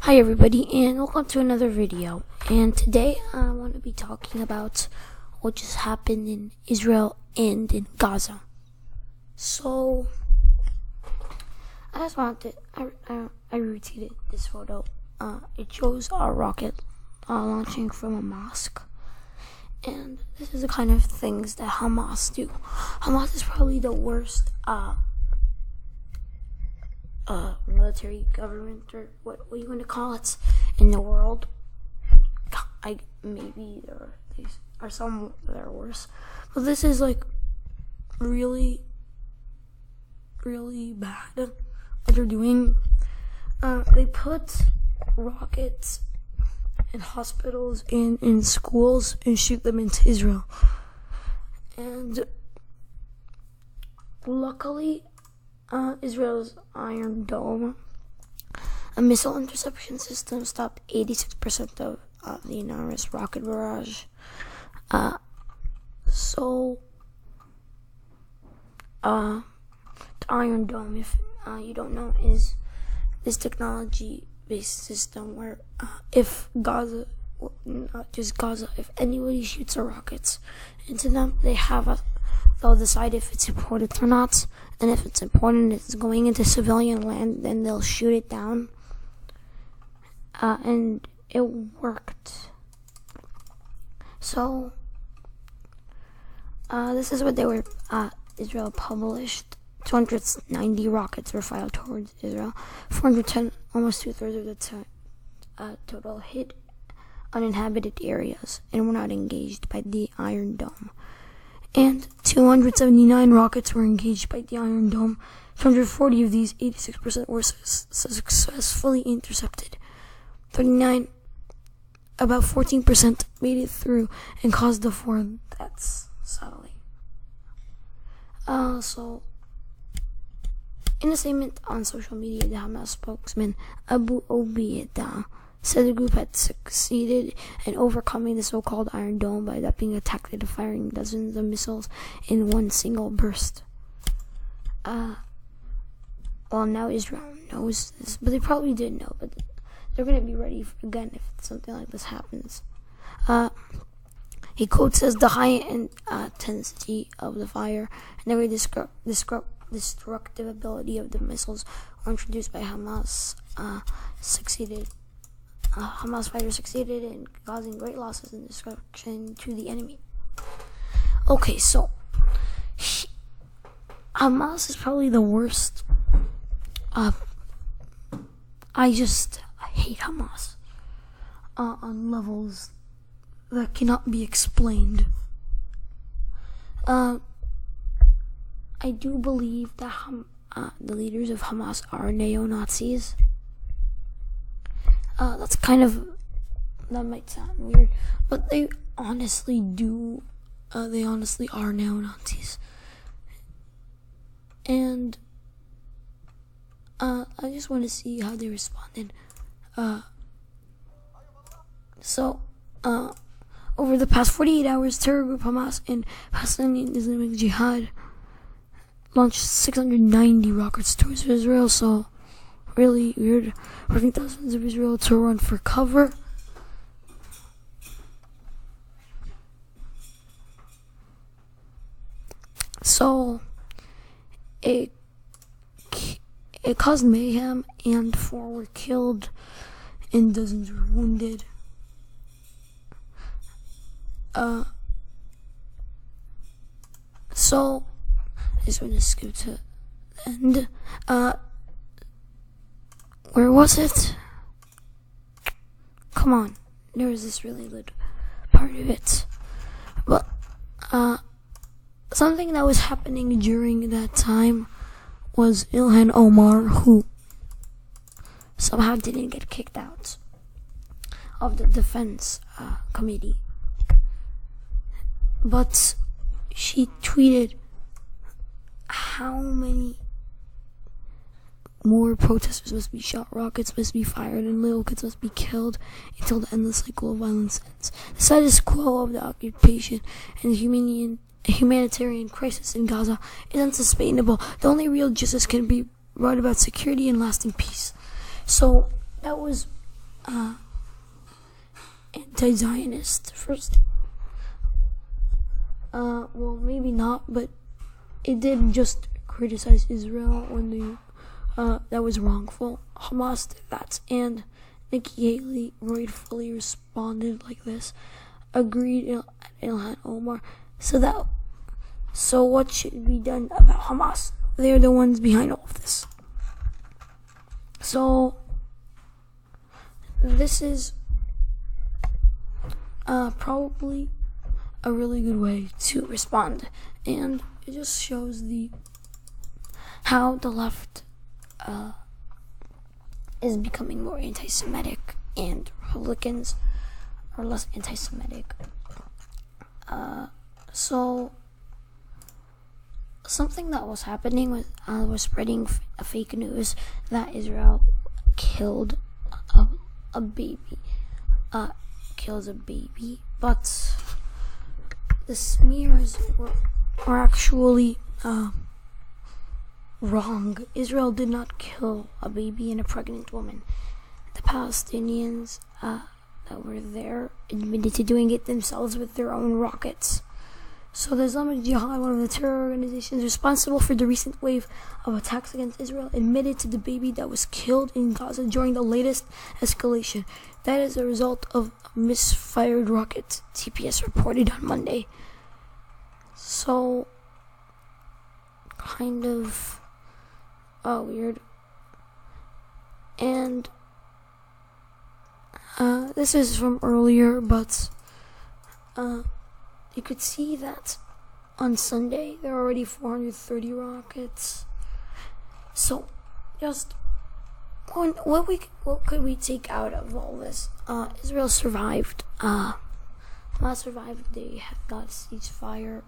Hi everybody, and welcome to another video. And today I want to be talking about what just happened in Israel and in Gaza. So I just wanted to I retweeted this photo. It shows a rocket launching from a mosque, and this is the kind of things that Hamas do. Hamas is probably the worst military government, or what you want to call it, in the world. Maybe there are some that are worse, but this is like really bad what they're doing. They put rockets in hospitals and in schools and shoot them into Israel, and luckily Israel's Iron Dome, a missile interception system, stopped 86% of the enormous rocket barrage. So the Iron Dome, if you don't know, is this technology-based system where if Gaza, not just Gaza, if anybody shoots a rocket into them, they'll decide if it's important or not, and if it's important, it's going into civilian land, then they'll shoot it down. And it worked. So this is what Israel published. 290 rockets were fired towards Israel. 410, almost 2/3 of the total, hit uninhabited areas and were not engaged by the Iron Dome. And 279 rockets were engaged by the Iron Dome. 240 of these, 86%, were successfully intercepted. 39, about 14%, made it through and caused the 4 deaths, sadly. So, in a statement on social media, the Hamas spokesman Abu Obaida said the group had succeeded in overcoming the so-called Iron Dome by adopting a tactic of firing dozens of missiles in one single burst. Well, now Israel knows this, but they probably did know, but they're going to be ready again if something like this happens. He quotes as the high intensity of the fire and the very destructive ability of the missiles were introduced by Hamas Hamas fighters succeeded in causing great losses and destruction to the enemy. Okay, so Hamas is probably the worst. I just hate Hamas on levels that cannot be explained. I do believe that the leaders of Hamas are neo-Nazis. That might sound weird, but they honestly do. They honestly are neo-Nazis. And I just want to see how they responded. Over the past 48 hours, terror group Hamas and Palestinian Islamic Jihad launched 690 rockets towards Israel, so really weird, forcing thousands of Israel to run for cover. So it caused mayhem, and 4 were killed and dozens were wounded. So I just want to skip to the end. Where was it? Come on, there was this really good part of it. But something that was happening during that time was Ilhan Omar, who somehow didn't get kicked out of the defense committee, but she tweeted how many more protesters must be shot, rockets must be fired, and little kids must be killed until the endless cycle of violence ends. The status quo of the occupation and the humanitarian crisis in Gaza is unsustainable. The only real justice can be brought about security and lasting peace. So that was anti-Zionist first. Well, maybe not, but it did just criticize Israel when that was wrongful. Hamas did that, and Nikki Haley rightfully responded like this. Agreed, Ilhan Omar. So what should be done about Hamas? They're the ones behind all of this. So this is probably a really good way to respond, and it just shows how the left is becoming more anti-Semitic, and Republicans are less anti-Semitic. So something that was happening was spreading fake news that Israel killed a baby, kills a baby, but the smears were actually wrong. Israel did not kill a baby and a pregnant woman. The Palestinians that were there admitted to doing it themselves with their own rockets. So the Islamic Jihad, one of the terror organizations responsible for the recent wave of attacks against Israel, admitted to the baby that was killed in Gaza during the latest escalation. That is a result of misfired rockets, TPS reported on Monday. So, kind of weird. And this is from earlier, but you could see that on Sunday there are already 430 rockets. So, just what could we take out of all this? Israel survived. Hamas survived. They have got a ceasefire.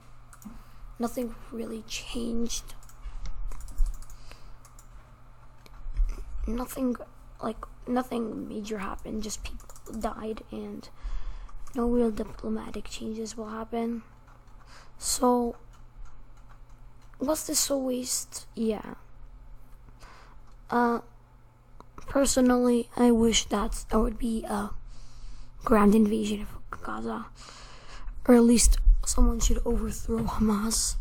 Nothing really changed. Nothing major happened. Just people died, and no real diplomatic changes will happen. So, was this a waste? Yeah. Personally, I wish that there would be a ground invasion of Gaza, or at least someone should overthrow Hamas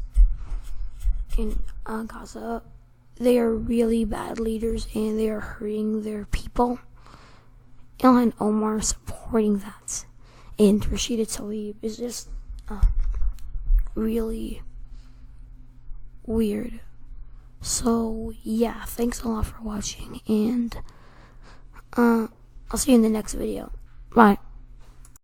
in Gaza. They are really bad leaders, and they are hurting their people. Ilhan Omar supporting that, and Rashida Tlaib is just really weird. So yeah, thanks a lot for watching, and I'll see you in the next video. Bye.